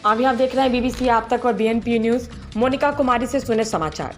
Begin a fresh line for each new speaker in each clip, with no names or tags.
अभी आप देख रहे हैं बीबीसी आप तक और बीएनपी न्यूज। मोनिका कुमारी से सुने समाचार।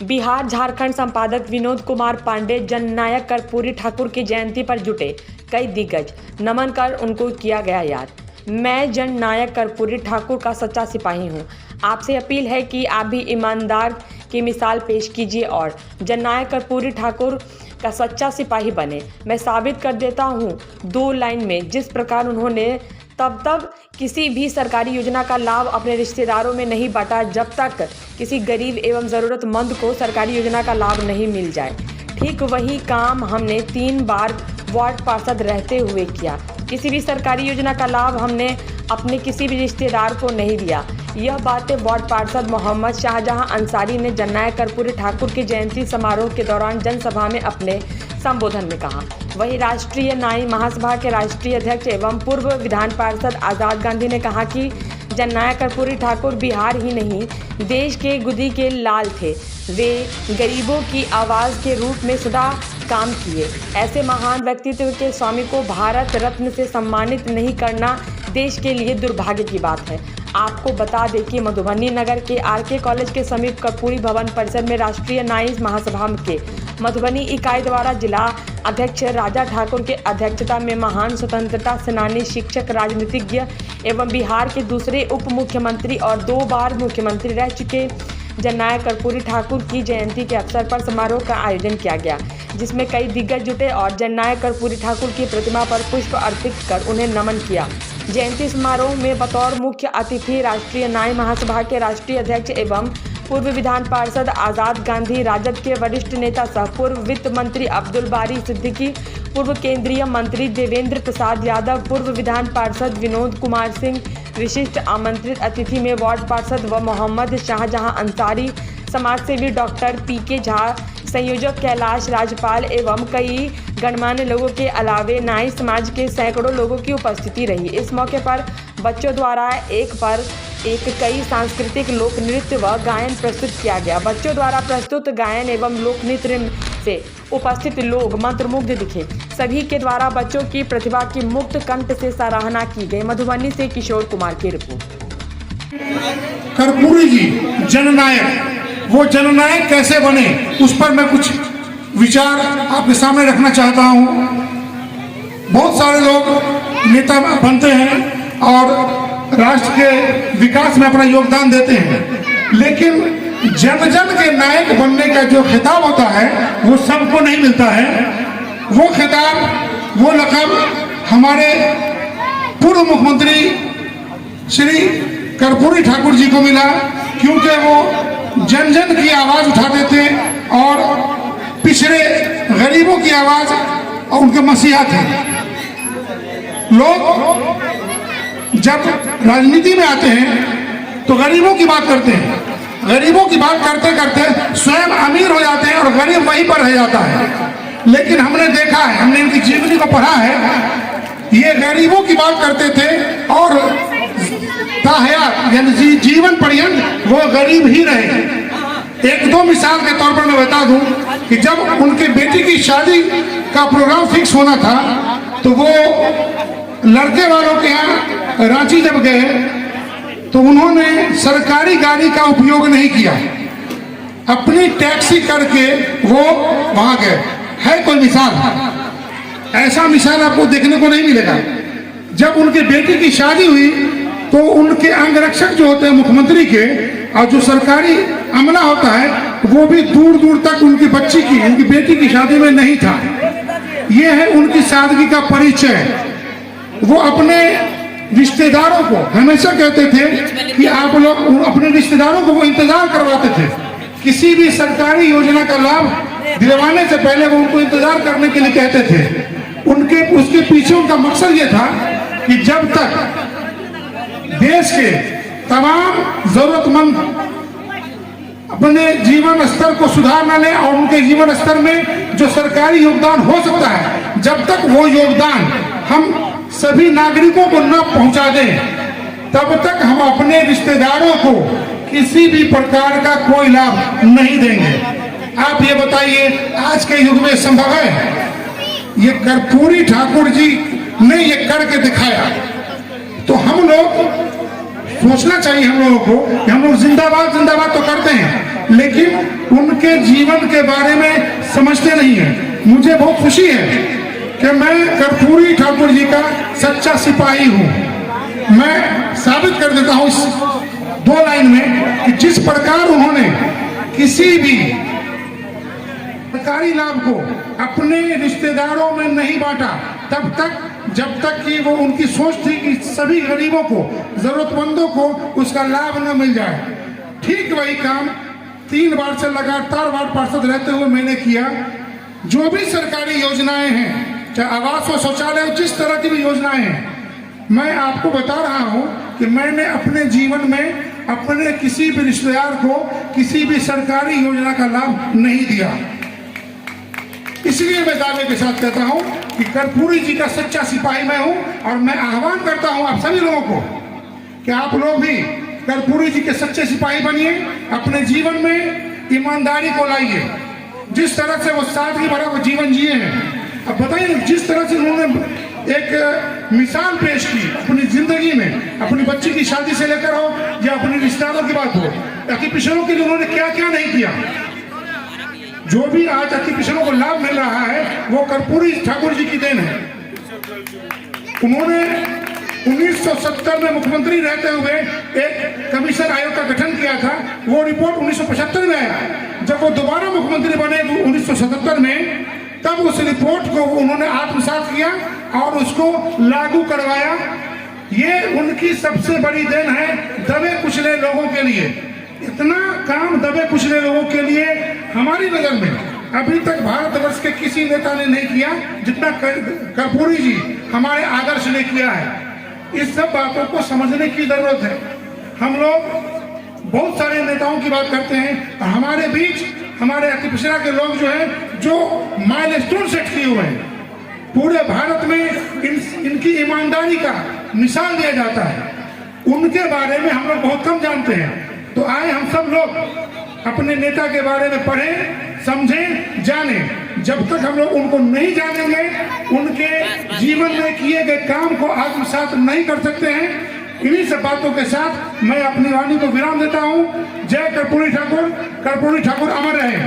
बिहार झारखंड संपादक विनोद कुमार पांडे जननायक कर्पूरी ठाकुर की जयंती पर जुटे कई दिग्गज, नमन कर उनको किया गया याद। मैं जननायक कर्पूरी ठाकुर का सच्चा सिपाही हूं। आपसे अपील है कि आप भी ईमानदार की मिसाल पेश कीजिए और जननायक कर्पूरी ठाकुर का सच्चा सिपाही बने। मैं साबित कर देता हूं 2 लाइन में, जिस प्रकार उन्होंने तब किसी भी सरकारी योजना का लाभ अपने रिश्तेदारों में नहीं बांटा जब तक किसी गरीब एवं ज़रूरतमंद को सरकारी योजना का लाभ नहीं मिल जाए। ठीक वही काम हमने 3 बार वार्ड पार्षद रहते हुए किया। किसी भी सरकारी योजना का लाभ हमने अपने किसी भी रिश्तेदार को नहीं दिया। यह बातें वार्ड पार्षद मोहम्मद शाहजहां अंसारी ने जननायक कर्पूरी ठाकुर की जयंती समारोह के दौरान जनसभा में अपने संबोधन में कहा। वहीं राष्ट्रीय नाई महासभा के राष्ट्रीय अध्यक्ष एवं पूर्व विधान पार्षद आज़ाद गांधी ने कहा कि जननायक कर्पूरी ठाकुर बिहार ही नहीं देश के गुदी के लाल थे। वे गरीबों की आवाज़ के रूप में सदा काम किए। ऐसे महान व्यक्तित्व के स्वामी को भारत रत्न से सम्मानित नहीं करना देश के लिए दुर्भाग्य की बात है। आपको बता दें कि मधुबनी नगर के आरके कॉलेज के समीप कर्पूरी भवन परिसर में राष्ट्रीय नाई महासभा के मधुबनी इकाई द्वारा जिला अध्यक्ष राजा ठाकुर के अध्यक्षता में महान स्वतंत्रता सेनानी, शिक्षक, राजनीतिज्ञ एवं बिहार के दूसरे उप मुख्यमंत्री और 2 बार मुख्यमंत्री रह चुके जननायक कर्पूरी ठाकुर की जयंती के अवसर पर समारोह का आयोजन किया गया, जिसमें कई दिग्गज जुटे और जननायक कर्पूरी ठाकुर की प्रतिमा पर पुष्प अर्पित कर उन्हें नमन किया। जयंती समारोह में बतौर मुख्य अतिथि राष्ट्रीय नाई महासभा के राष्ट्रीय अध्यक्ष एवं पूर्व विधान पार्षद आज़ाद गांधी, राजद के वरिष्ठ नेता सह पूर्व वित्त मंत्री अब्दुल बारी सिद्दीकी, पूर्व केंद्रीय मंत्री देवेंद्र प्रसाद यादव, पूर्व विधान पार्षद विनोद कुमार सिंह, विशिष्ट आमंत्रित अतिथि में वार्ड पार्षद व मोहम्मद शाहजहां अंसारी, समाजसेवी डॉक्टर पीके झा, संयोजक कैलाश राजपाल एवं कई गणमान्य लोगों के अलावे नाई समाज के सैकड़ों लोगों की उपस्थिति रही। इस मौके पर बच्चों द्वारा एक पर एक कई सांस्कृतिक लोक नृत्य व गायन प्रस्तुत किया गया। बच्चों द्वारा प्रस्तुत गायन एवं लोक नृत्य से उपस्थित लोग मंत्रमुग्ध दिखे। सभी के द्वारा बच्चों की प्रतिभा की मुक्त कंठ से सराहना की गई। मधुबनी से किशोर कुमार की रिपोर्ट।
कर्पूरी जी जननायक, वो जननायक कैसे बने उस पर मैं कुछ विचार आपके सामने रखना चाहता हूँ। बहुत सारे लोग नेता बनते हैं और राष्ट्र के विकास में अपना योगदान देते हैं, लेकिन जन जन के नायक बनने का जो खिताब होता है वो सबको नहीं मिलता है। वो खिताब, वो लक़ब हमारे पूर्व मुख्यमंत्री श्री कर्पूरी ठाकुर जी को मिला, क्योंकि वो जन जन की आवाज़ उठाते थे और पिछड़े गरीबों की आवाज़ और उनके मसीहा थे। लोग जब राजनीति में आते हैं तो गरीबों की बात करते हैं, गरीबों की बात करते करते स्वयं अमीर हो जाते हैं और गरीब वहीं पर रह जाता है। लेकिन हमने देखा है, हमने इनकी जीवनी को पढ़ा है, ये गरीबों की बात करते थे और ताहयात यानी जीवन पर्यंत वो गरीब ही रहे। 1-2 मिसाल के तौर पर मैं बता दूं कि जब उनके बेटी की शादी का प्रोग्राम फिक्स होना था तो वो लड़के वालों के यहाँ रांची जब गए तो उन्होंने सरकारी गाड़ी का उपयोग नहीं किया, अपनी टैक्सी करके वो वहां गए। है कोई मिसाल? ऐसा मिसाल आपको देखने को नहीं मिलेगा। जब उनके बेटी की शादी हुई तो उनके अंगरक्षक जो होते हैं मुख्यमंत्री के और जो सरकारी अमला होता है वो भी दूर दूर तक उनकी बच्ची की, उनकी बेटी की शादी में नहीं था। ये है उनकी सादगी का परिचय। वो अपने रिश्तेदारों को हमेशा कहते थे कि आप लोग अपने रिश्तेदारों को वो इंतजार करवाते थे। किसी भी सरकारी योजना का लाभ दिलवाने से पहले वो उनको इंतजार करने के लिए कहते थे। उसके पीछे उनका मकसद ये था कि जब तक देश के तमाम जरूरतमंद अपने जीवन स्तर को सुधार न ले और उनके जीवन स्तर में जो सरकारी योगदान हो सकता है, जब तक वो योगदान हम सभी नागरिकों को न पहुंचा दें, तब तक हम अपने रिश्तेदारों को किसी भी प्रकार का कोई लाभ नहीं देंगे। आप ये बताइए, आज के युग में संभव है? ये कर्पूरी ठाकुर जी ने ये करके दिखाया। तो हम लोग सोचना चाहिए हम लोगों को कि हम लोग जिंदाबाद जिंदाबाद तो करते हैं, लेकिन उनके जीवन के बारे में समझते नहीं है। मुझे बहुत खुशी है कि मैं कर्पूरी ठाकुर जी का सच्चा सिपाही हूँ। मैं साबित कर देता हूँ इस 2 लाइन में कि जिस प्रकार उन्होंने किसी भी सरकारी लाभ को अपने रिश्तेदारों में नहीं बांटा तब तक, जब तक कि वो उनकी सोच थी कि सभी गरीबों को, जरूरतमंदों को उसका लाभ न मिल जाए। ठीक वही काम 3 बार से लगातार वार्ड पार्षद रहते हुए मैंने किया। जो भी सरकारी योजनाएं हैं, चाहे आवास हो, शौचालय हो, जिस तरह की भी योजनाएं हैं, मैं आपको बता रहा हूं कि मैंने अपने जीवन में अपने किसी भी रिश्तेदार को किसी भी सरकारी योजना का लाभ नहीं दिया। इसलिए मैं दावे के साथ कहता हूं कि कर्पूरी जी का सच्चा सिपाही मैं हूं, और मैं आह्वान करता हूं आप सभी लोगों को कि आप लोग भी कर्पूरी जी के सच्चे सिपाही बनिए, अपने जीवन में ईमानदारी को लाइए। जिस तरह से वो सादगी भरा वो जीवन जिए हैं, अब बताइए जिस तरह से उन्होंने एक मिसाल पेश की अपनी जिंदगी में, अपनी बच्ची की शादी से लेकर हो या अपने रिश्तेदारों की बात हो, अति पिछड़ों के लिए उन्होंने क्या क्या नहीं किया। जो भी आज अति पिछड़ों को लाभ मिल रहा है वो कर्पूरी ठाकुर जी की देन है। उन्होंने 1970 में मुख्यमंत्री रहते हुए एक कमीशन आयोग का गठन किया था। वो रिपोर्ट 1975 में आया। जब वो दोबारा मुख्यमंत्री बने 1977 में, तब उस रिपोर्ट को उन्होंने आत्मसात किया और उसको लागू करवाया। ये उनकी सबसे बड़ी देन है दबे कुचले लोगों के लिए। इतना काम दबे कुचले लोगों के लिए हमारी नजर में अभी तक भारतवर्ष के किसी नेता ने नहीं किया जितना कर्पूरी जी हमारे आदर्श ने किया है। इस सब बातों को समझने की जरूरत है। हम लोग बहुत सारे नेताओं की बात करते हैं और हमारे बीच हमारे अति पिछड़ा के लोग जो है, जो माइलस्टोन सेट किए हुए हैं, पूरे भारत में इनकी ईमानदारी का मिसाल दिया जाता है, उनके बारे में हम लोग बहुत कम जानते हैं। तो आए हम सब लोग अपने नेता के बारे में पढ़ें, समझें, जानें। जब तक हम लोग उनको नहीं जानेंगे, उनके जीवन में किए गए काम को आत्मसात नहीं कर सकते हैं। इन्हीं सब बातों के साथ मैं अपनी वाणी को विराम देता हूं। जय कर्पूरी ठाकुर, कर्पूरी ठाकुर अमर रहे।